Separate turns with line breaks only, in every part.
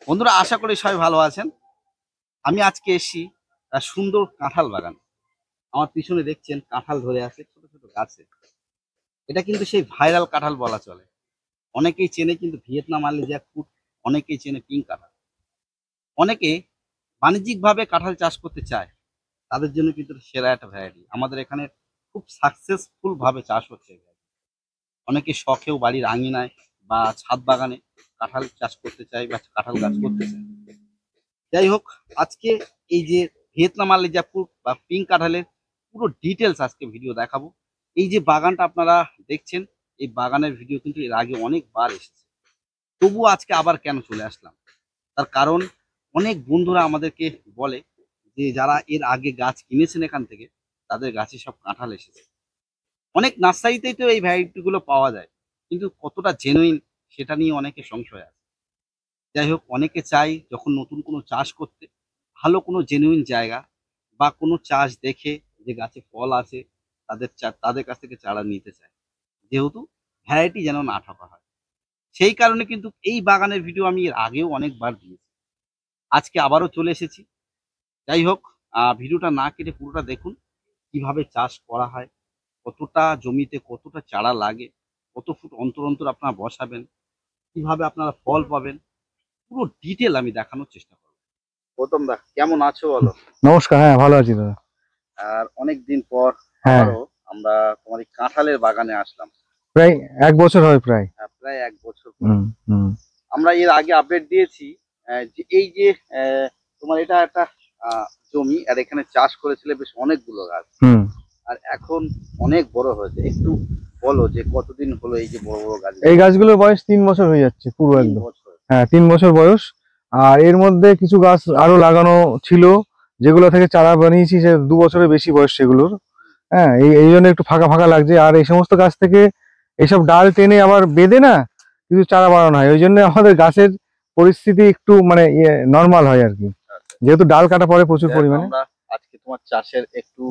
বন্ধুরা, আশা করি সবাই ভালো আছেন। আমি আজকে এসেছি সুন্দর কাঁঠাল বাগান। আমার পিছনে দেখছেন কাঁঠাল ধরে আছে ছোট ছোট গাছে। এটা কিন্তু সেই ভাইরাল কাঁঠাল বলা চলে। অনেকেই চেনে কিন্তু ভিয়েতনাম আর্লি জ্যাকফ্রুট, অনেকেই চেনে পিঙ্ক কাঁঠাল। অনেকে বাণিজ্যিকভাবে কাঁঠাল চাষ করতে চায়, তাদের জন্য কিন্তু এটা সেরা একটা ভ্যারাইটি। আমাদের এখানে খুব সাকসেসফুল ভাবে চাষ হচ্ছে এই variety। অনেকে শখেও বাড়ির আঙিনায় বা ছাদ বাগানে কাঁঠাল চাষ করতে চায় বা কাঁঠাল গাছ করতে চায়। যাই হোক, আজকে এই যে ভিয়েতনাম আর্লি জ্যাকফ্রুট বা পিঙ্ক কাঁঠালের পুরো ডিটেলস আজকে ভিডিও দেখাবো। এই যে বাগানটা আপনারা দেখছেন, এই বাগানের ভিডিও কিন্তু এর আগে অনেকবার এসেছে, তবুও আজকে আবার কেন চলে আসলাম তার কারণ অনেক বন্ধুরা আমাদেরকে বলে যে যারা এর আগে গাছ কিনেছেন এখান থেকে, তাদের গাছে সব কাঁঠাল এসেছে। অনেক নার্সারিতেই তো এই ভ্যারাইটিগুলো পাওয়া যায়, কিন্তু কতটা জেনুইন সেটা নিয়ে অনেকে সংশয় আছে। যাই হোক, অনেকে চাই যখন নতুন কোনো চাষ করতে, ভালো কোনো জেনুইন জায়গা বা কোনো চাষ দেখে যে গাছে ফল আছে, তাদের কাছ থেকে চারা নিতে চায়, যেহেতু ভ্যারাইটি যেন না ঠকা হয়। সেই কারণে কিন্তু এই বাগানের ভিডিও আমি এর আগেও অনেকবার দিয়েছি, আজকে আবারও চলে এসেছি। যাই হোক, ভিডিওটা না কেটে পুরোটা দেখুন, কিভাবে চাষ করা হয়, কতটা জমিতে কতটা চারা লাগে, কত ফুট অন্তর অন্তর আপনারা বসাবেন, কিভাবে আপনারা ফল পাবেন, পুরো ডিটেল আমি দেখানোর চেষ্টা করব। গৌতম দা, কেমন আছো বলো?
নমস্কার। হ্যাঁ, ভালো আছি দাদা।
আর অনেকদিন পর
হ্যাঁ,
আবারও আমরা তোমার এই কাঁঠালের বাগানে আসলাম।
প্রায় 1 বছর হয় প্রায়।
প্রায় 1 বছর পর।
হুম হুম
আমরা এর আগে আপডেট দিয়েছি যে এই যে তোমার এটা একটা জমি, আর এখানে চাষ করেছিলে বেশ অনেকগুলো গাছ।
হুম
আর এখন অনেক বড় হয়েছে। একটু বলো যে কতদিন হলো এই যে বড় বড় গাছ?
এই গাছগুলোর বয়স 3 বছর হয়ে যাচ্ছে পুরো
3
একদম।
বছর।
হ্যাঁ, 3 বছর বয়স। আর এর মধ্যে কিছু গাছ আরো লাগানো ছিল, যেগুলো থেকে চারা বানিয়েছি, সে 2 বছরের বেশি বয়স সেগুলোর। হ্যাঁ, এই জন্য একটু ফাঁকা ফাঁকা লাগছে। আর এই সমস্ত গাছ থেকে এইসব ডাল টেনে আবার বেঁধে না কিছু চারা বানানো হয়, ওই জন্য আমাদের গাছের পরিস্থিতি একটু মানে নর্মাল হয় আর কি,
আচ্ছা,
যেহেতু ডাল কাটা পড়ে প্রচুর পরিমাণে।
আমরা আজকে তোমার চাষের একটু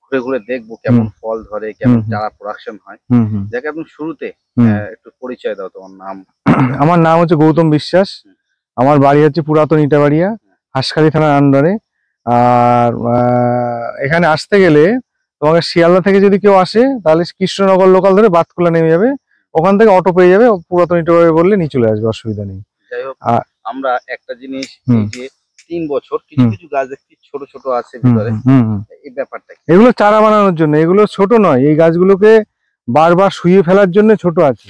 ঘুরে ঘুরে দেখবো কেমন ফল ধরে, কেমন চারা প্রোডাকশন হয়। যাকে আপনি শুরুতে একটু পরিচয় দাও, তোমার নাম?
আমার নাম হচ্ছে গৌতম বিশ্বাস। আমার বাড়ি হচ্ছে পুরাতন ইটাবাড়িয়া, হাঁসখালি থানার আন্ডারে। আর এখানে আসতে গেলে তোমাকে শিয়ালদা থেকে যদি কেউ আসে, তাহলে কৃষ্ণনগর লোকাল ধরে বাতকুলা নেমে যাবে, ওখান থেকে অটো পেয়ে যাবে, পুরাতন ইটাবাড়ি বললে নিয়ে চলে আসবে, অসুবিধা নেই।
যাই হোক, আমরা একটা জিনিস, এই যে 3 বছর, কিছু কিছু গাছ দেখছি ছোট ছোট আছে ভিতরে, এই ব্যাপারটা কি?
এগুলো চারা বানানোর জন্য, এগুলো ছোট নয়, এই গাছগুলোকে বারবার শুয়ে ফেলার জন্য ছোট আছে,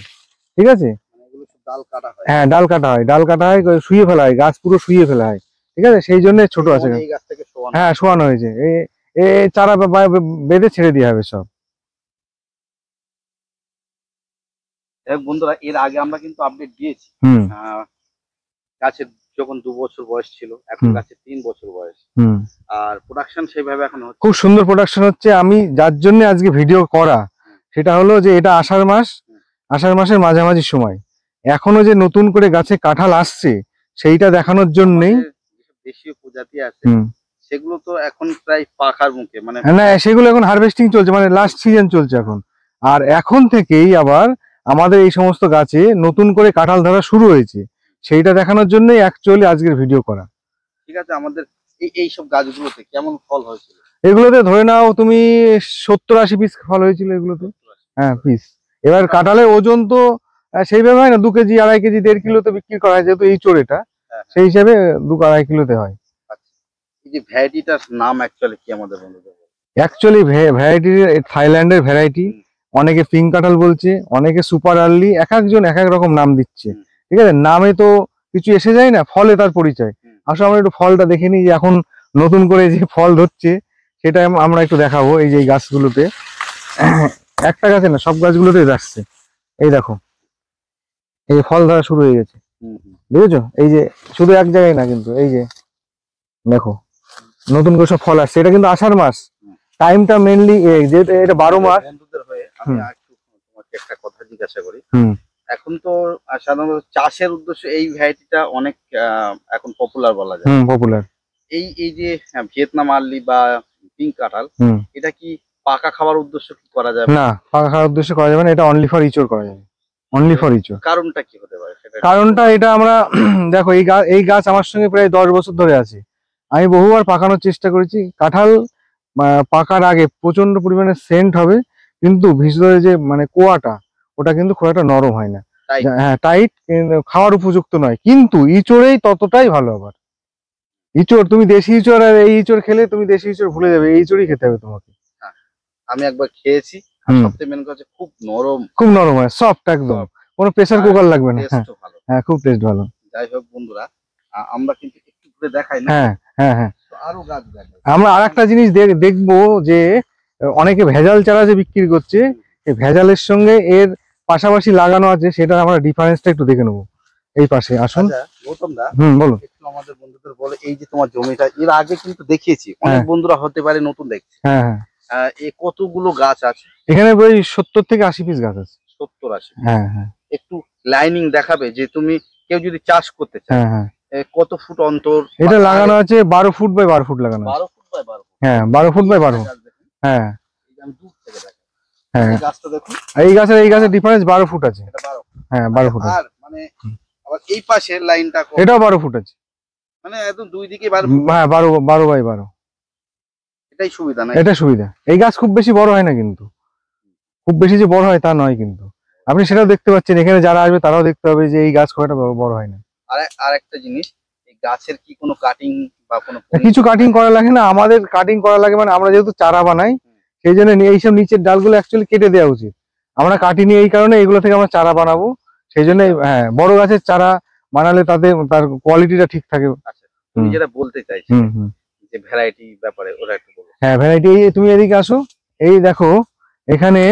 ঠিক আছে?
ডাল কাটা হয়?
হ্যাঁ, ডাল কাটা হয়, ডাল কাটা হয়, শুয়ে ফেলা হয়, গাছ পুরো শুয়ে ফেলা হয়, ঠিক আছে? সেই জন্য ছোট আছে।
এই গাছ থেকে
হ্যাঁ, শোয়ানো হয়েছে। এই চারা বেঁধে ছেড়ে দেওয়া হবে সব।
বন্ধুরা, এর আগে আমরা কিন্তু আপডেট দিয়েছি। গাছের যখন 2 বছর বয়স ছিল, এখন গাছের 3 বছর বয়স। আর প্রোডাকশন সেইভাবে এখন হচ্ছে, খুব
সুন্দর প্রোডাকশন হচ্ছে। আমি যার জন্য আজকে ভিডিও করা, সেটা হলো যে এটা আষাঢ় মাস, আষাঢ় মাসের মাঝামাঝি সময়, এখনো যে নতুন করে গাছে কাঁঠাল আসছে সেইটা দেখানোর জন্যই।
দেশীয় প্রজাতি আছে, সেগুলো তো এখন প্রায় পাকার মুখে, মানে
না, সেগুলো এখন হারভেস্টিং চলছে, মানে লাস্ট সিজন চলছে এখন। আর এখন থেকেই আবার আমাদের এই সমস্ত গাছে নতুন করে কাঁঠাল ধরা শুরু হয়েছে, সেইটা দেখানোর জন্যই অ্যাকচুয়ালি আজকের ভিডিও করা।
ঠিক আছে, আমাদের এই সব গাছগুলোতে কেমন ফল হয়েছিল?
এগুলোতে ধরে নাও তুমি 70-80 পিস ফল হয়েছিল এগুলোতে। হ্যাঁ, পিস। এবার কাঁঠালের ওজন তো সেইভাবে হয় না, 2 কেজি 2.5 কেজি 1.5 কিলোতে বিক্রি করা হয়, যেহেতু এই চোরেটা, সেই হিসাবে 2-2.5 কিলোতে হয়।
এই যে ভ্যারাইটিটার নাম অ্যাকচুয়ালি কি আমাদের বন্ধুদের?
অ্যাকচুয়ালি ভ্যারাইটি থাইল্যান্ডের ভ্যারাইটি। অনেকে পিঙ্ক কাঁঠাল বলছে, অনেকে সুপার আর্লি, এক একজন এক এক রকম নাম দিচ্ছে, ঠিক আছে? নামে তো কিছু এসে যায় না, ফলে তার পরিচয়। আসলে আমরা একটু ফলটা দেখে নিই, যে এখন নতুন করে যে ফল ধরছে সেটা আমরা একটু দেখাবো। এই যে এই গাছগুলোতে, একটা গাছে না, সব গাছগুলোতে আসছে। এই দেখো, এই যে ফল ধরা শুরু হয়ে গেছে, বুঝেছো? এই যে শুধু এক জায়গায় না, কিন্তু এই যে দেখো নতুন করে সব ফল আসছে। এটা কিন্তু আষাঢ় মাস, টাইমটা মেইনলি যেহেতু এটা 12 মাস।
বন্ধুদের হয়ে আমি একটু তোমাকে একটা কথা জিজ্ঞাসা করি। এখন তো সাধারণত চাষের উদ্দেশ্যে এই ভ্যারাইটিটা অনেক এখন পপুলার বলা যায়।
পপুলার।
এই যে ভিয়েতনাম আর্লি বা পিঙ্ক কাঁঠাল, এটা কি পাকা খাবার উদ্দেশ্য কি করা যাবে?
না, পাকা খাওয়ার উদ্দেশ্যে করা যাবে না, এটা অনলি ফর ইচোর করা যাবে। অনলি ফর ইঁচড়।
কারণটা কি হতে পারে সেটা?
কারণটা এটা আমরা দেখো, এই গাছ আমার সঙ্গে প্রায় 10 বছর ধরে আছে। আমি বহুবার পাকানোর চেষ্টা করেছি। কাঁঠাল পাকার আগে প্রচন্ড পরিমাণে সেন্ট হবে, কিন্তু ভিতরে যে মানে কোয়াটা, ওটা কিন্তু খুব একটা নরম হয় না।
তাই
হ্যাঁ, টাইট, খাওয়ার উপযুক্ত নয়। কিন্তু ইঁচড়েই ততটাই ভালো। আবার ইঁচড়, তুমি দেশি ইঁচড় আর এই ইঁচড় খেলে তুমি দেশি ইঁচড় ভুলে যাবে, এই ইঁচড়ই খেতে হবে তোমাকে।
হ্যাঁ, আমি একবার খেয়েছি, আর
হুম।
সবথেকে মেন কথা খুব নরম,
খুব নরম হয়, সফট একদম, কোনো প্রেসার কুকার লাগবে না। হ্যাঁ
টেস্টও ভালো।
হ্যাঁ, খুব টেস্ট ভালো।
যাই হোক বন্ধুরা, আমরা কিন্তু একটু ঘুরে দেখাই না,
হ্যাঁ হ্যাঁ হ্যাঁ,
তো আরো গাছ দেখাই।
আমরা আর একটা জিনিস দেখবো যে অনেকে ভেজাল চারা যে বিক্রি করছে, এই ভেজালের সঙ্গে এর পাশাপাশি লাগানো আছে, সেটা আমরা ডিফারেন্সটা একটু দেখে নেবো। এই পাশে আসুন।
আচ্ছা গৌতম দা,
বলুন।
একটু আমাদের বন্ধুদের বলে, এই যে তোমার জমিটা এর আগে কিন্তু দেখিয়েছি, অনেক
হ্যাঁ।
বন্ধুরা হতে পারে নতুন দেখছে,
হ্যাঁ হ্যাঁ,
এ কতগুলো গাছ আছে?
এখানে ওই 70 থেকে 80 পিস গাছ আছে।
70-80?
হ্যাঁ হ্যাঁ
একটু লাইনিং দেখাবে, যে তুমি কেউ যদি চাষ করতে চায়
হ্যাঁ হ্যাঁ,
কত ফুট অন্তর?
এটা লাগানো আছে 12 ফুট বাই 12 ফুট লাগানো আছে।
12 ফুট বাই 12 ফুট?
হ্যাঁ, 12 ফুট বাই 12। হ্যাঁ
আমি দূর থেকে দেখাই,
হ্যাঁ,
এই গাছটা দেখুন,
এই গাছের ডিফারেন্স 12 ফুট আছে।
এটা 12 ফুট।
হ্যাঁ, 12 ফুট আছে।
আর মানে আবার এই পাশের লাইনটা
এটাও 12 ফুট আছে।
মানে একদম দুই দিকে 12 ফুট।
হ্যাঁ, 12 বাই 12।
এটাই সুবিধা না?
এটা সুবিধা। এই গাছ খুব বেশি বড় হয় না, কিন্তু খুব বেশি যে বড় হয় তা নয়, কিন্তু আপনি সেটাও দেখতে পাচ্ছেন। এখানে যারা আসবে তারাও দেখতে পাবে যে এই গাছ খুব একটা বড় হয় না।
আর একটা জিনিস, এই গাছের কি কোনো কাটিং বা কোনো
কিছু কাটিং করা লাগে না, আমাদের কাটিং করা লাগে। মানে আমরা যেহেতু চারা বানাই, সেই জন্য এইসব নিচের ডালগুলো অ্যাকচুয়ালি কেটে দেওয়া উচিত। আমরা কাটিনি এই কারণে, এগুলো থেকে আমরা চারা বানাবো। সেই জন্য হ্যাঁ, বড় গাছের চারা বানালে তার কোয়ালিটিটা ঠিক থাকে।
আচ্ছা, তুমি যেটা বলতে চাইছো যে ভ্যারাইটি ব্যাপারে, ওরা একটু বলো।
হ্যাঁ, ভ্যারাইটি। তুমি এদিকে আসো, এই দেখো এখানে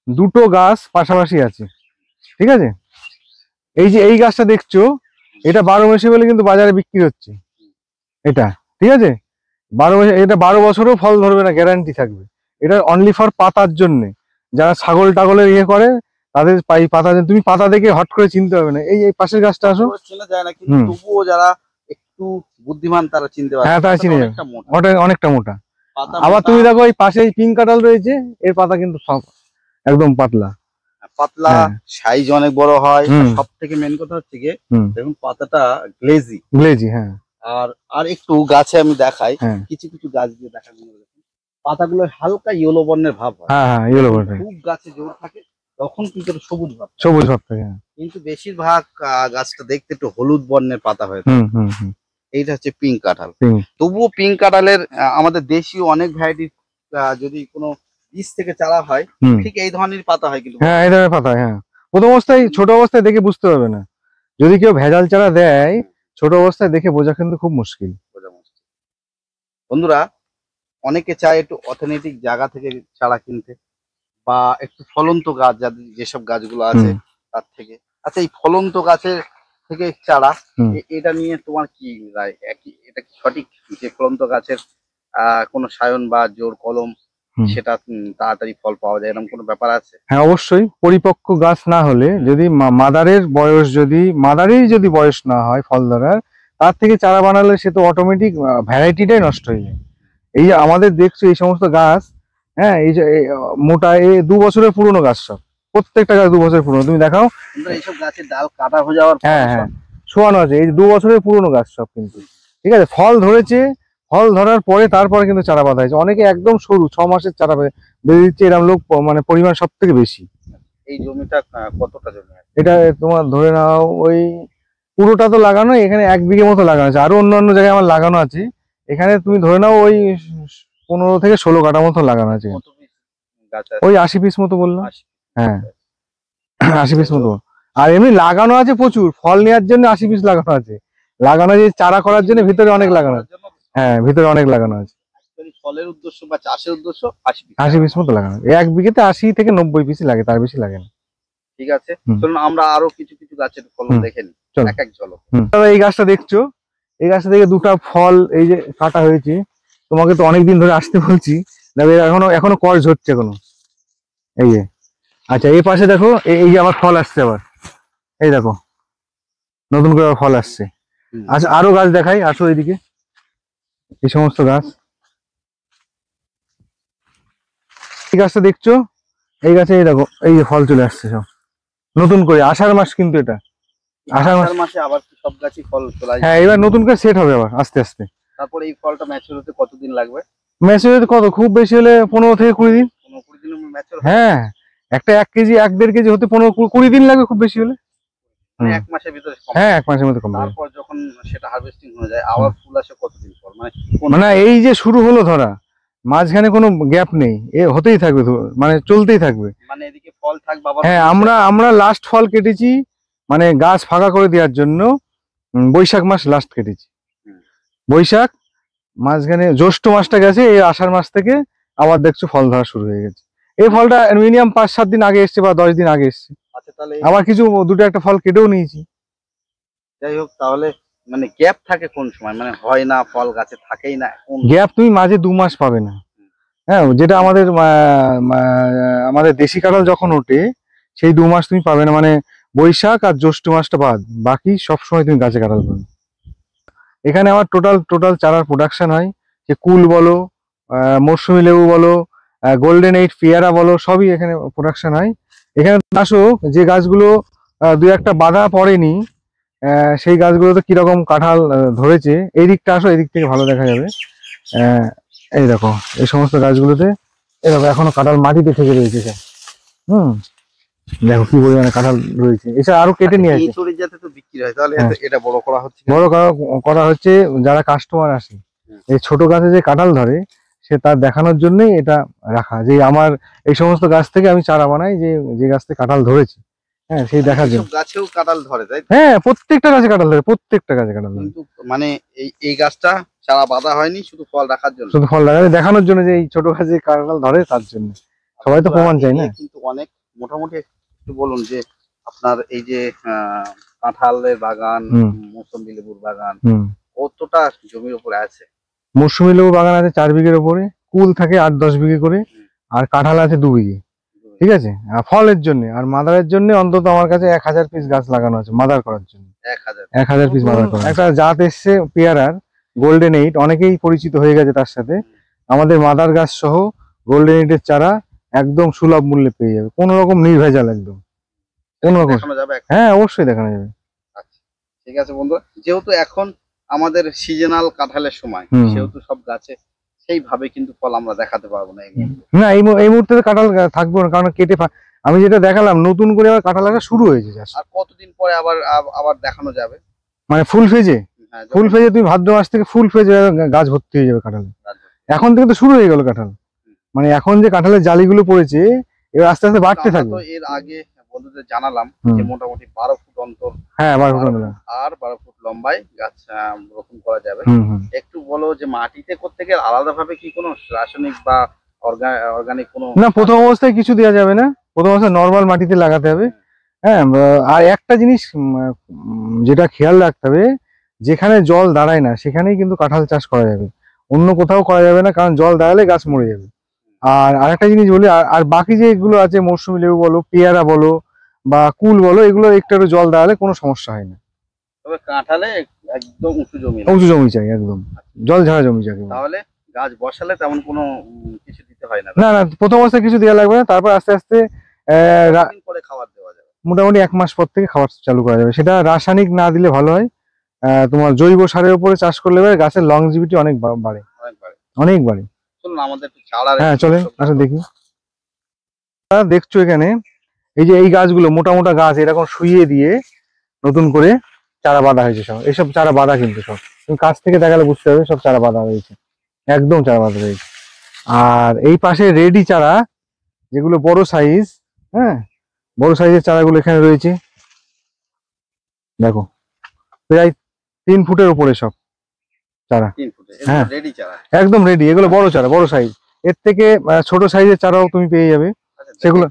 দুটো গাছ পাশাপাশি আছে, ঠিক আছে? এই যে এই গাছটা দেখছো, এটা 12 মাসে বলে কিন্তু বাজারে বিক্রি হচ্ছে এটা, ঠিক আছে? 12 মাসে, এটা 12 বছরও ফল ধরবে না, গ্যারান্টি থাকবে। এটা অনলি ফর পাতার জন্য, যারা ছাগল টাগলের ইয়ে করে তাদের পাতা, তুমি পাতা দেখে হট করে চিনতে হবে না। এই পাশের গাছটা আসো,
চেনা যায় না, কিন্তু তবুও যারা একটু বুদ্ধিমান তারা চিনতে পারে।
হ্যাঁ, তারা চিনে যাবে, অনেকটা মোটা।
পাতা
আবার তুমি দেখো এই পাশে এই পিঙ্ক কাঁঠাল রয়েছে, এর পাতা কিন্তু একদম পাতলা
পাতলা,
হ্যাঁ।
সাইজ অনেক বড় হয়। সব থেকে মেন কথা হচ্ছে গিয়ে দেখুন পাতাটা গ্লেজি।
হ্যাঁ।
আর একটু গাছে আমি দেখাই,
হ্যাঁ।
কিছু কিছু গাছ দিয়ে দেখা, পাতাগুলো হালকা ইয়েলো বর্ণের ভাব হয়।
হ্যাঁ হ্যাঁ, ইয়েলো বর্ণের।
খুব গাছে জোর থাকে তখন কিন্তু সবুজ ভাব
থাকে।
কিন্তু বেশিরভাগ গাছটা দেখতে একটু হলুদ বর্ণের পাতা হয়ে থাকে। এইটা হচ্ছে পিঙ্ক কাঁঠাল। তবুও পিঙ্ক কাঁঠালের আমাদের দেশীয় অনেক ভ্যারাইটি, যদি কোনো বীজ থেকে চারা হয় ঠিক এই ধরনের পাতা হয়। কিন্তু
হ্যাঁ, এই ধরনের পাতা। হ্যাঁ, প্রথম অবস্থায় ছোট অবস্থায় দেখে বুঝতে পারবে না। যদি কেউ ভেজাল চারা দেয়, ছোট অবস্থায় দেখে বোঝা কিন্তু খুব মুশকিল।
বন্ধুরা, অনেকে চায় একটু অথেন্টিক জায়গা থেকে চারা কিনতে, বা একটু ফলন্ত গাছ যেসব গাছগুলো আছে তার থেকে। আচ্ছা, এই ফলন্ত গাছের থেকে চারা, এটা নিয়ে তোমার কি রায়? এটা কি সঠিক যে ফলন্ত গাছের কোনো সায়ন বা জোর কলম সেটা তাড়াতাড়ি ফল পাওয়া যায়, এরকম কোনো ব্যাপার আছে?
হ্যাঁ, অবশ্যই। পরিপক্ক গাছ না হলে, যদি মাদারের বয়স না হয় ফল ধরার, তার থেকে চারা বানালে সে তো অটোমেটিক ভ্যারাইটিটাই নষ্ট হয়ে যায়। এই যে আমাদের দেখছো এই সমস্ত গাছ, হ্যাঁ, এই যে মোটা, এই 2 বছরের পুরনো গাছ, সব প্রত্যেকটা গাছ 2 বছরের পুরনো। তুমি দেখাও,
এইসব গাছের ডাল কাটা হয়ে যাওয়ার,
হ্যাঁ হ্যাঁ, শোয়ানো আছে। এই 2 বছরের পুরনো গাছ সব, কিন্তু ঠিক আছে, ফল ধরেছে। ফল ধরার পরে তারপরে কিন্তু চারা বাঁধা হয়েছে। অনেকে একদম সরু 6 মাসের চারা বেঁধে দিচ্ছে, এরকম লোক মানে পরিমাণ সব থেকে বেশি।
এই জমিটা কতটা জমি আছে?
এটা তোমার ধরে নাও, ওই পুরোটা তো লাগানো, এখানে 1 বিঘে মতো লাগানো আছে। আরো অন্যান্য জায়গায় আমার লাগানো আছে। এখানে তুমি ধরে নাও ওই 15 থেকে 16 কাঠা মতো লাগানো আছে। ওই 80 পিস মতো বললাম। হ্যাঁ, 80 পিস মতো। আর এমনি লাগানো আছে প্রচুর, ফল নেওয়ার জন্য 80 পিস লাগানো আছে। লাগানো আছে চারা করার জন্য, ভিতরে অনেক লাগানো আছে। হ্যাঁ, ভিতরে অনেক লাগানো আছে।
ফলের উদ্দেশ্য বা চাষের উদ্দেশ্য
80 পিস মতো লাগানো আছে। 1 বিঘেতে 80 থেকে 90 পিস লাগে, তার বেশি লাগে না।
ঠিক আছে, চলুন আমরা আরো কিছু কিছু গাছের ফলন দেখে নিই। এক এক ঝলক।
এই গাছটা দেখছো, এই গাছটা থেকে 2টা ফল এই যে কাটা হয়েছে। তোমাকে তো অনেকদিন ধরে আসতে বলছি, দেখো এখনো কষ ঝরছে এখনো, এই যে। আচ্ছা, এই পাশে দেখো, এই যে আবার ফল আসছে আবার, এই দেখো নতুন করে ফল আসছে। আচ্ছা, আরো গাছ দেখাই, আসো এইদিকে। এই সমস্ত গাছ, এই গাছটা দেখছো, এই গাছে এই দেখো এই যে ফল চলে আসছে সব নতুন করে আষাঢ় মাস কিন্তু এটা আষাঢ় মাস।
আষাঢ় মাসে আবার কি সব গাছই ফল তোলা যায়?
হ্যাঁ, এবার নতুন করে সেট হবে আবার আস্তে আস্তে।
তারপরে এই ফলটা ম্যাচিউর হতে কতদিন লাগবে?
ম্যাচিওর কত, খুব বেশি হলে 15 থেকে 20 দিন।
15-20 দিনের ম্যাচিউর?
হ্যাঁ, একটা 1 কেজি 1-1.5 কেজি হতে 15-20 দিন লাগবে খুব বেশি হলে।
মানে 1 মাসের ভিতরে
হ্যাঁ, 1 মাসের মধ্যে কমপ্লিট।
তারপর যখন সেটা হারভেস্টিং হয়ে যায় আবার ফুল আসে কতদিন পর? মানে
মানে এই যে শুরু হলো ধরা, মাঝখানে কোনো গ্যাপ নেই, এ হতেই থাকবে, মানে চলতেই থাকবে।
মানে এদিকে ফল থাকবে আবার।
হ্যাঁ, আমরা লাস্ট ফল কেটেছি মানে গাছ ফাঁকা করে দেওয়ার জন্য বৈশাখ মাস লাস্ট কেটেছি। বৈশাখ, মাঝখানে জ্যৈষ্ঠ মাসটা গেছে, এই আষাঢ় মাস থেকে আবার দেখছো ফল ধরা শুরু হয়ে গেছে। এই ফলটা মিনিমাম 5-7 দিন আগে এসছে বা 10 দিন আগে এসছে।
আচ্ছা, তাহলে
আবার কিছু দুটো একটা ফল কেটেও নিয়েছি।
যাই হোক, তাহলে মানে গ্যাপ থাকে কোন সময়? মানে হয় না ফল গাছে থাকেই না
গ্যাপ তুমি মাঝে 2 মাস পাবে না। হ্যাঁ, যেটা আমাদের দেশি কাঁঠাল যখন ওঠে সেই 2 মাস তুমি পাবে না, মানে বৈশাখ আর জ্যৈষ্ঠ মাসটা বাদ, বাকি সব সময় তুমি গাছে কাঁঠাল পাবে। এখানে আমার টোটাল চারার প্রোডাকশন হয়, যে কুল বলো, মরসুমি লেবু বলো, গোল্ডেন 8 পেয়ারা বলো, সবই এখানে প্রোডাকশন হয়। এখানে আসো, যে গাছগুলো 2-1টা বাধা পড়েনি, সেই গাছগুলোতে কিরকম কাঁঠাল ধরেছে, এই দিকটা আসো, এই দিক থেকে ভালো দেখা যাবে। এই দেখো, এই সমস্ত গাছগুলোতে এই দেখো এখনো কাঁঠাল মাটিতে থেকে রয়েছে সব। দেখো কি পরিমাণে কাঁঠাল রয়েছে, এছাড়া আরো কেটে নিয়ে আসে।
এই চড়ি যাতে তো বিক্রি হয়, তাহলে এটা বড় করা হচ্ছে।
বড় করা হচ্ছে, যারা কাস্টমার আসে এই ছোট গাছে যে কাঁঠাল ধরে, সে তার দেখানোর জন্যই এটা রাখা, যে আমার এই সমস্ত গাছ থেকে আমি চারা বানাই, যে গাছ থেকে কাঁঠাল ধরেছে। হ্যাঁ, সেই দেখার জন্য।
গাছেও কাঁঠাল ধরে, তাই?
হ্যাঁ, প্রত্যেকটা গাছে কাঁঠাল ধরে, প্রত্যেকটা গাছে কাঁঠাল ধরে।
কিন্তু মানে এই গাছটা চারা বাঁধা হয়নি শুধু ফল রাখার জন্য।
শুধু ফল রাখা, দেখানোর জন্য যে এই ছোট গাছে কাঁঠাল ধরে তার জন্য। সবাই তো প্রমাণ চাই না।
কিন্তু অনেক মোটামুটি একটু বলুন যে আপনার এই যে কাঁঠালের বাগান, মৌসুমী লেবুর বাগান, কতটা জমির উপরে আছে?
মৌসুমী লেবু বাগান আছে 4 বিঘের উপরে, কুল থাকে 8-10 বিঘে করে, আর কাঁঠাল আছে 2 বিঘে। ঠিক আছে, আর ফলের জন্য আর মাদারের জন্য অন্তত আমার কাছে 1000 পিস গাছ লাগানো আছে মাদার করার জন্য। 1000 পিস মাদার করা। একটা জাত এসছে পেয়ারার, গোল্ডেন 8, অনেকেই পরিচিত হয়ে গেছে তার সাথে। আমাদের মাদার গাছ সহ গোল্ডেন 8 এর চারা একদম সুলভ মূল্যে পেয়ে যাবে, কোনো রকম নির্ভেজাল, একদম কোনো রকম। হ্যাঁ, অবশ্যই দেখানো যাবে।
আচ্ছা, ঠিক আছে বন্ধু, যেহেতু এখন আমাদের সিজনাল কাঁঠালের সময়, সেহেতু সব গাছে সেইভাবে কিন্তু ফল আমরা দেখাতে পারবো না
এই মুহূর্তে কাঁঠাল থাকবো না, কারণ কেটে আমি যেটা দেখালাম নতুন করে আবার কাঁঠাল লাগা শুরু হয়েছে।
আর কতদিন পরে আবার দেখানো যাবে?
মানে ফুল ফেজে তুমি ভাদ্র মাস থেকে ফুল ফেজে গাছ ভর্তি হয়ে যাবে কাঁঠালে। এখন থেকে তো শুরু হয়ে গেল কাঁঠাল, মানে এখন যে কাঁঠালের জালিগুলো পড়েছে এবার আস্তে আস্তে বাড়তে থাকবে।
এর আগে বন্ধুদের জানালাম যে মোটামুটি 12 ফুট অন্তর,
হ্যাঁ 12 ফুট অন্তর
আর 12 ফুট লম্বায় গাছ রোপণ করা যাবে। একটু বলো যে মাটিতে করতে গেলে আলাদা ভাবে কি কোনো রাসায়নিক বা অর্গানিক কোনো?
না, প্রথম অবস্থায় কিছু দেওয়া যাবে না, প্রথম অবস্থায় নর্মাল মাটিতে লাগাতে হবে। হ্যাঁ, আর একটা জিনিস যেটা খেয়াল রাখতে হবে, যেখানে জল দাঁড়ায় না সেখানেই কিন্তু কাঁঠাল চাষ করা যাবে, অন্য কোথাও করা যাবে না, কারণ জল দাঁড়ালে গাছ মরে যাবে। আর আরেকটা জিনিস বলি, আর বাকি যেগুলো আছে মৌসুমী লেবু বলো, পেয়ারা বলো বা কুল বলো, এগুলো একটু জল দাঁড়ালে কোনো সমস্যা হয় না।
তবে কাঁঠালে একদম উঁচু
জমি চাই, একদম জল ঝাড়া জমি চাই।
তাহলে গাছ বসালে তেমন কোনো কিছু দিতে হয় না?
না, প্রথম অবস্থায় কিছু দেওয়া লাগবে না, তারপর আস্তে আস্তে
পরে খাবার দেওয়া যাবে।
মোটামুটি 1 মাস পর থেকে খাবার চালু করা যাবে। সেটা রাসায়নিক না দিলে ভালো হয়, তোমার জৈব সারের উপরে চাষ করলে গাছের লংজিভিটি অনেক বাড়ে।
চলুন আমাদের একটু চারা।
হ্যাঁ, চলেন আসো দেখি। দেখছো এখানে এই যে এই গাছগুলো মোটা মোটা গাছ এরকম শুইয়ে দিয়ে নতুন করে চারা বাঁধা হয়েছে সব। এইসব চারা বাঁধা কিন্তু সব তুমি কাছ থেকে দেখালে বুঝতে হবে, সব চারা বাঁধা হয়েছে, একদম চারা বাঁধা হয়েছে। আর এই পাশে রেডি চারা যেগুলো বড় সাইজ, হ্যাঁ বড় সাইজের চারাগুলো এখানে রয়েছে। দেখো প্রায় 3 ফুটের উপরে সব চারা। হ্যাঁ, একদম রেডি, এগুলো বড় চারা, বড় সাইজ। এর থেকে ছোট সাইজের চারাও তুমি পেয়ে যাবে। সেগুলো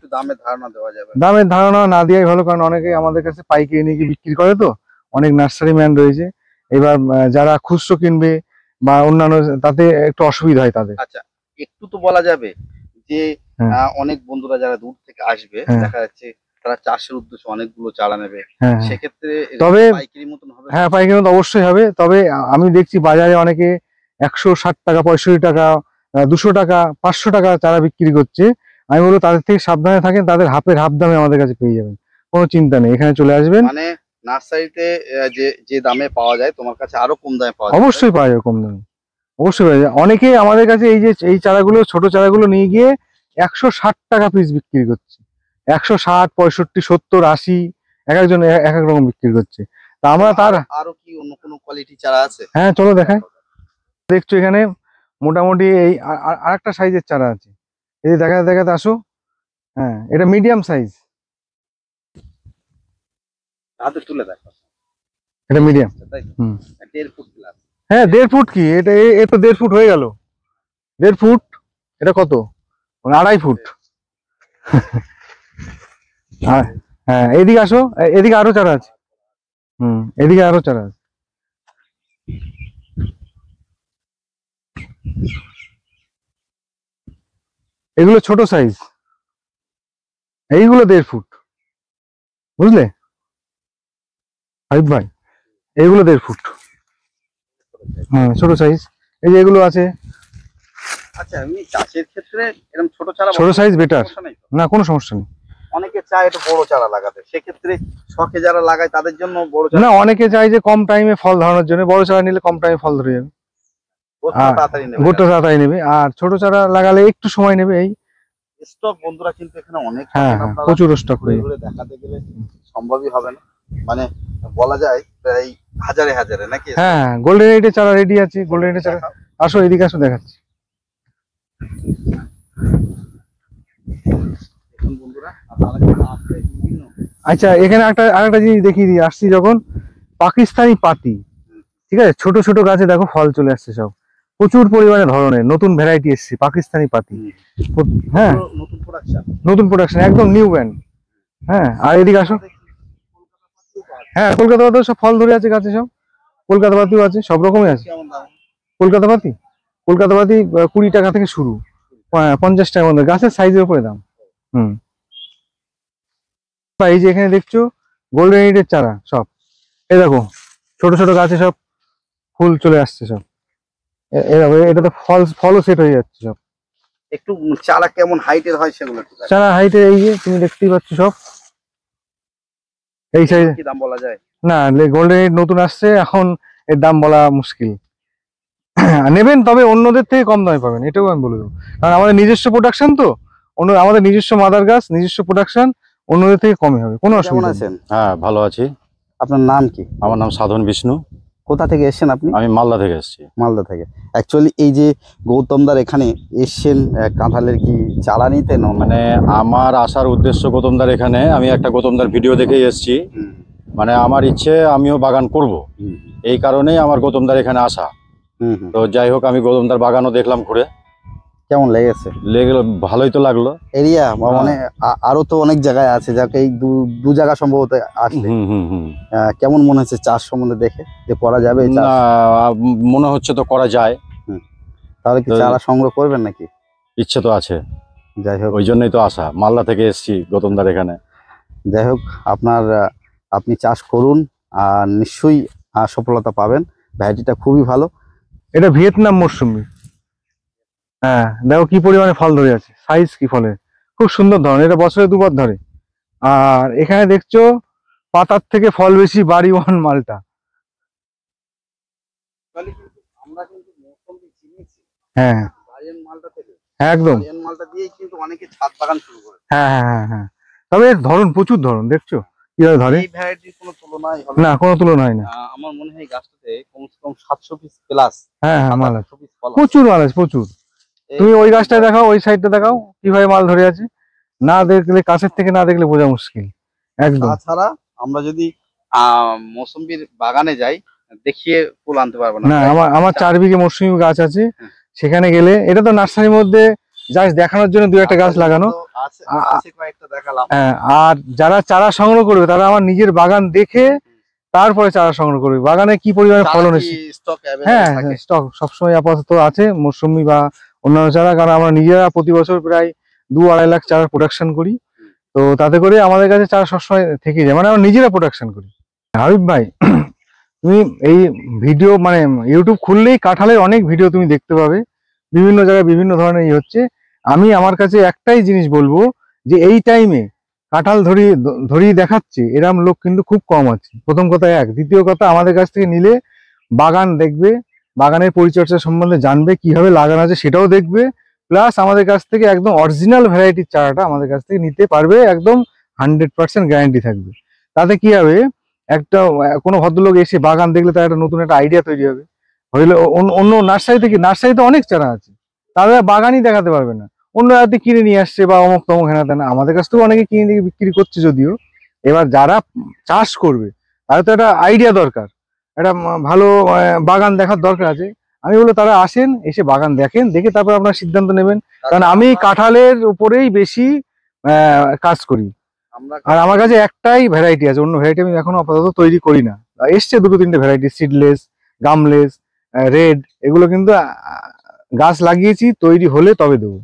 দামের ধারণা না দেওয়াই ভালো, কারণ অনেকে আমাদের কাছে পাইকারি নিয়ে গিয়ে বিক্রি করে, তো অনেক নার্সারি ম্যান রয়েছে। এবার যারা খুচরো কিনবে বা অন্যান্য, তাতে একটু অসুবিধা হয় তাদের।
আচ্ছা, একটু তো বলা যাবে যে অনেক বন্ধুরা যারা দূর থেকে আসবে, দেখা যাচ্ছে তারা চাষের উদ্দেশ্যে অনেকগুলো চারা নেবে, সেক্ষেত্রে
তবে
পাইকারি মতন হবে?
হ্যাঁ, পাইকারি মতো অবশ্যই হবে। তবে আমি দেখছি বাজারে অনেকে 160 টাকা, 65 টাকা, 200 টাকা, 500 টাকা চারা বিক্রি করছে। আমি বলবো তাদের থেকে সাবধানে থাকেন, তাদের হাফের হাফ দামে আমাদের কাছে পেয়ে যাবেন। কোনো চিন্তা নেই, এখানে চলে আসবেন।
মানে নার্সারিতে যে যে দামে পাওয়া যায় তোমার কাছে আরো কম দামে পাওয়া যায়?
অবশ্যই পাওয়া যাবে কম দামে, অবশ্যই পাওয়া যায়। অনেকে আমাদের কাছে এই যে এই চারাগুলো, ছোট চারাগুলো নিয়ে গিয়ে 160 টাকা পিস বিক্রি করছে। 160, 65, 70, 80, এক একজন এক এক রকম বিক্রি করছে। তা আমরা তার
আরো কি অন্য কোনো কোয়ালিটি চারা আছে?
হ্যাঁ চলো দেখাই। দেখছো এখানে মোটামুটি এই আরেকটা সাইজের চারা আছে, এই দেখাতে দেখাতে আসো। হ্যাঁ এটা মিডিয়াম সাইজ,
হাতে তুলে দেখো,
এটা মিডিয়াম।
তাই তো?
হুম
1.5 ফুট প্লাস।
হ্যাঁ 1.5 ফুট কি, এটা এ তো 1.5 ফুট হয়ে গেল। 1.5 ফুট, এটা কত, 2.5 ফুট। হ্যাঁ এদিকে আসো, এদিকে আরো চারা আছে। এদিকে আরো চারা আছে। এগুলো ছোট সাইজ, এইগুলো 1.5 ফুট, বুঝলে হাবিব ভাই, এইগুলো 1.5 ফুট। হ্যাঁ ছোট সাইজ, এই যে এগুলো আছে।
আচ্ছা এমনি চাষের ক্ষেত্রে এরকম ছোট চারা
ছোট সাইজ বেটার,
সমস্যা নেই তো?
না কোনো সমস্যা নেই।
অনেকে চায় একটু বড় চারা লাগাতে, সেক্ষেত্রে শখে যারা লাগায় তাদের জন্য বড় চারা
না অনেকে চায় যে কম টাইমে ফল ধরানোর জন্য, বড় চারা নিলে কম টাইমে ফল ধরে যাবে,
তাড়াতাড়ি নেবে।
গোটা তাড়াতাড়ি নেবে। আর ছোট চারা লাগালে একটু সময় নেবে। এই
স্টক বন্ধুরা কিন্তু এখানে অনেক
হ্যাঁ
পাবেন
হ্যাঁ
আপনারা।
প্রচুর স্টক হয়ে
ঘুরে দেখাতে গেলে সম্ভবই হবে না, মানে বলা যায় প্রায় হাজারে হাজারে নাকি?
হ্যাঁ গোল্ডেন এইটের চারা রেডি আছে, গোল্ডেন এইটের চারা। আসো এদিকে আসো দেখাচ্ছি।
দেখুন বন্ধুরা, আপনারা কিন্তু আসলে বিভিন্ন
আচ্ছা এখানে আরেকটা জিনিস দেখিয়ে দিই, আসছি যখন, পাকিস্তানি পাতি, ঠিক আছে, ছোট ছোট গাছে দেখো ফল চলে আসছে সব, প্রচুর পরিমাণে ধরনের নতুন ভ্যারাইটি এসছে পাকিস্তানি পাতি। হ্যাঁ
নতুন প্রোডাকশন,
নতুন প্রোডাকশন, একদম নিউ ব্র্যান্ড। হ্যাঁ আর এদিকে আসো। হ্যাঁ কলকাতা পাতিও সব ফল ধরে আছে গাছে, সব কলকাতা পাতিও আছে, সব রকমই আছে।
কেমন দাম?
কলকাতা পাতি, কলকাতা পাতি 20 টাকা থেকে শুরু, 50 টাকার মধ্যে, গাছের সাইজের উপরে দাম। এই যে এখানে দেখছো গোল্ডেন এইটের চারা সব, এই দেখো ছোট ছোট গাছে সব ফুল চলে আসছে সব, এটাতে ফলও সেট হয়ে যাচ্ছে সব।
একটু চারা কেমন হাইটের হয় সেগুলো একটু দেখান।
চারা হাইটে এই যে তুমি দেখতেই পাচ্ছ সব এই সাইজ।
কি দাম বলা যায়?
না গোল্ডেন এইট নতুন আসছে এখন, এর দাম বলা মুশকিল। নেবেন তবে অন্যদের থেকে কম দামে পাবেন, এটাও আমি বলে দেবো, কারণ আমাদের নিজস্ব প্রোডাকশন তো, আমাদের নিজস্ব মাদার গাছ, নিজস্ব প্রোডাকশন, অন্যদের থেকে কমে হবে, কোনো
কেমন
অসুবিধা নেই।
আছেন?
হ্যাঁ ভালো আছি।
আপনার নাম কি?
আমার নাম সাধন বিষ্ণু,
কোথা থেকে এসেছেন আপনি?
আমি মালদা থেকে এসেছি।
মালদা থেকে। অ্যাকচুয়ালি এই যে গৌতমদার এখানে এসছেন কাঁঠালের কি চারা নিতে?
মানে আমার আসার উদ্দেশ্য গৌতমদার এখানে, আমি একটা গৌতমদার ভিডিও দেখেই এসেছি। মানে আমার ইচ্ছে আমিও বাগান করব, এই কারণেই আমার গৌতমদার এখানে আসা। তো যাই হোক, আমি গৌতমদার বাগানও দেখলাম ঘুরে,
কেমন লেগেছে?
ভালোই তো লাগলো।
এরিয়া মানে আরো তো অনেক জায়গায় আছে, যাকে এই দু জায়গা সম্ভবত আসলে কেমন মনে হচ্ছে চাষ সম্বন্ধে দেখে, যে করা যাবে?
না মনে হচ্ছে তো করা যায়।
তাহলে কি চারা সংগ্রহ করবেন নাকি?
ইচ্ছে তো আছে,
যাই হোক
ওই জন্যই তো আসা, মালদা থেকে এসেছি গৌতমদার এখানে।
যাই হোক আপনি চাষ করুন, আর নিশ্চয়ই সফলতা পাবেন। ভ্যারাইটিটা খুবই ভালো।
এটা ভিয়েতনাম মৌসুমি। হ্যাঁ দেখো কি পরিমাণে ফল ধরে আছে, সাইজ কি ফলের, খুব সুন্দর ধরন, এটা বছরে 2 বার ধরে। আর এখানে দেখছো পাতার থেকে ফল বেশি, বাড়ি ওয়ান মালটা। হ্যাঁ একদম, হ্যাঁ হ্যাঁ হ্যাঁ হ্যাঁ, তবে ধরন প্রচুর ধরন, দেখছো কিভাবে ধরে, না কোনো তুলনা হয় না।
আমার মনে হয় গাছটাতে কমসে কম 700 পিস প্লাস।
হ্যাঁ হ্যাঁ মাল আছে, প্রচুর মাল আছে প্রচুর। তুমি ওই গাছটা দেখাও, ওই সাইডটা দেখাও কিভাবে মাল ধরে আছে, না দেখলে, কাছের থেকে না দেখলে বোঝা মুশকিল একদম।
তাছাড়া আমরা যদি মৌসুমীর বাগানে যাই, দেখিয়ে ফুল আনতে পারবো না।
না আমার 4 বিঘে মৌসুমী গাছ আছে, সেখানে গেলে, এটা তো নার্সারির মধ্যে জাস্ট দেখানোর জন্য 2-1টা গাছ লাগানো। আর যারা চারা সংগ্রহ করবে তারা আমার নিজের বাগান দেখে তারপরে চারা সংগ্রহ করবে, বাগানে কি পরিমাণে ফলন এসেছে। হ্যাঁ স্টক সবসময় আপাতত আছে মৌসুমী বা অন্যান্য চারা, কারণ আমরা নিজেরা প্রতি বছর প্রায় 2-2.5 লাখ চারা প্রোডাকশন করি, তো তাতে করে আমাদের কাছে চারা সবসময় থেকে যায়, মানে আমরা নিজেরা প্রোডাকশন করি। হাবিব ভাই তুমি এই ভিডিও মানে ইউটিউব খুললেই কাঁঠালের অনেক ভিডিও তুমি দেখতে পাবে, বিভিন্ন জায়গায় বিভিন্ন ধরনের হচ্ছে। আমি আমার কাছে একটাই জিনিস বলবো, যে এই টাইমে কাঁঠাল ধরিয়ে দেখাচ্ছে এরম লোক কিন্তু খুব কম আছে। প্রথম কথা এক, দ্বিতীয় কথা আমাদের কাছ থেকে নিলে বাগান দেখবে, বাগানের পরিচর্যা সম্বন্ধে জানবে, কিভাবে লাগানো আছে সেটাও দেখবে, প্লাস আমাদের কাছ থেকে একদম অরিজিনাল ভ্যারাইটির চারাটা আমাদের কাছ থেকে নিতে পারবে, একদম 100% গ্যারান্টি থাকবে। তাতে কি হবে, একটা কোনো ভদ্রলোক এসে বাগান দেখলে তার একটা নতুন একটা আইডিয়া তৈরি হবে। হইলে অন্য নার্সারিতে অনেক চারা আছে, তাদের বাগানই দেখাতে পারবে না, অন্য হাতে কিনে নিয়ে আসছে বা অমুক তমুক হেনা তেনা। আমাদের কাছ থেকেও অনেকে কিনে নিয়ে বিক্রি করছে যদিও। এবার যারা চাষ করবে তাদের তো একটা আইডিয়া দরকার, একটা ভালো বাগান দেখার দরকার আছে। আমি বলবো তারা আসেন, এসে বাগান দেখেন, দেখে তারপর আপনার সিদ্ধান্ত নেবেন। কারণ আমি কাঁঠালের উপরেই বেশি কাজ করি, আর আমার কাছে একটাই ভ্যারাইটি আছে, অন্য ভ্যারাইটি আমি এখনো আপাতত তৈরি করি না। এসছে 2-3টে ভ্যারাইটি, সিডলেস, গামলেস, রেড, এগুলো কিন্তু গাছ লাগিয়েছি, তৈরি হলে তবে দেবো।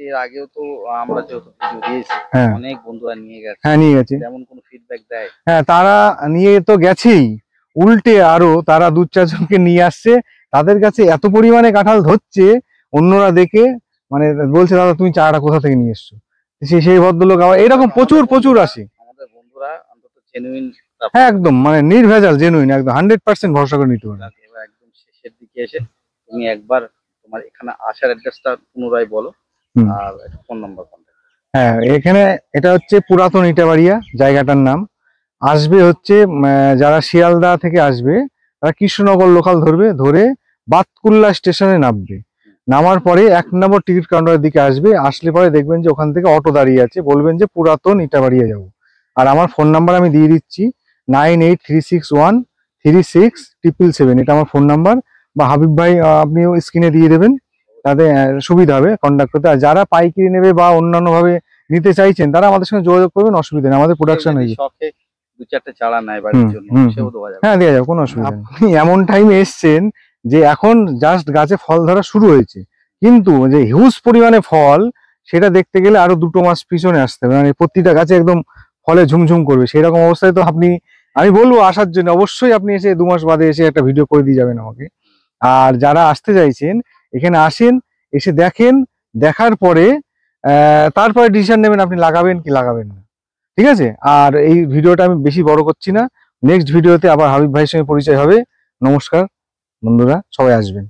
এর আগেও তো আমরা যেহেতু ভিডিও দিয়েছি,
হ্যাঁ
অনেক বন্ধুরা নিয়ে গেছে।
হ্যাঁ নিয়ে গেছে,
তেমন কোনো ফিডব্যাক দেয়?
হ্যাঁ তারা নিয়ে তো গেছেই, উল্টে আরো তারা 2-4 জনকে নিয়ে আসছে, তাদের কাছে এত পরিমাণে কাঁঠাল ধরছে, অন্যরা দেখে মানে বলছে দাদা তুমি চারাটা কোথা থেকে নিয়ে এসছো। সেই ভদ্রলোক আবার এরকম প্রচুর আসে।
আমাদের বন্ধুরা অন্তত জেনুইন।
হ্যাঁ একদম মানে নির্ভেজাল জেনুইন, একদম 100% ভরসা করে নিতে পারে।
এবার একদম শেষের দিকে এসে তুমি একবার তোমার এখানে আসার অ্যাড্রেসটা পুনরায় বলো, আর একটা ফোন নাম্বার কন্টাক্ট।
হ্যাঁ এখানে এটা হচ্ছে পুরাতন ইটাবাড়িয়া জায়গাটার নাম। আসবে হচ্ছে যারা শিয়ালদা থেকে আসবে তারা কৃষ্ণনগর লোকাল ধরবে, ধরে বাতকুল্লা স্টেশনে নামবে, নামার পরে 1 নম্বর টিকিট কাউন্টারের দিকে আসবে। আসলে পরে দেখবেন যে ওখান থেকে অটো দাঁড়িয়ে আছে, বলবেন যে পুরাতন ইটাবাড়িয়া যাবো। আর আমার ফোন নাম্বার আমি দিয়ে দিচ্ছি 9836136777, এটা আমার ফোন নাম্বার। বা হাবিব ভাই আপনিও স্ক্রিনে দিয়ে দেবেন, তাতে সুবিধা হবে কন্ট্যাক্ট করতে। আর যারা পাইকারি নেবে বা অন্যান্য ভাবে নিতে চাইছেন তারা আমাদের সঙ্গে যোগাযোগ করবেন, অসুবিধা নেই, আমাদের প্রোডাকশন হয়ে যাবে।
শখে 2-4টে চারা নেয় বাড়ির জন্য, সেও দেওয়া যাবে।
হ্যাঁ দেওয়া যাবে, কোনো অসুবিধা নেই। আপনি এমন টাইমে এসছেন যে এখন জাস্ট গাছে ফল ধরা শুরু হয়েছে, কিন্তু যে হিউজ পরিমাণে ফল সেটা দেখতে গেলে আরো 2 মাস পিছনে আসতে হবে, মানে প্রতিটা গাছে একদম ফলে ঝুমঝুম করবে, সেই রকম অবস্থায় তো আপনি, আমি বলবো আসার জন্য অবশ্যই আপনি এসে 2 মাস বাদে এসে একটা ভিডিও করে দিয়ে যাবেন আমাকে। আর যারা আসতে চাইছেন এখানে আসেন, এসে দেখেন, দেখার পরে তারপরে ডিসিশন নেবেন আপনি লাগাবেন কি লাগাবেন না, ঠিক আছে? আর এই ভিডিওটা আমি বেশি বড় করছি না, নেক্সট ভিডিওতে আবার হাবিব ভাইয়ের সঙ্গে পরিচয় হবে। নমস্কার বন্ধুরা, সবাই আসবেন।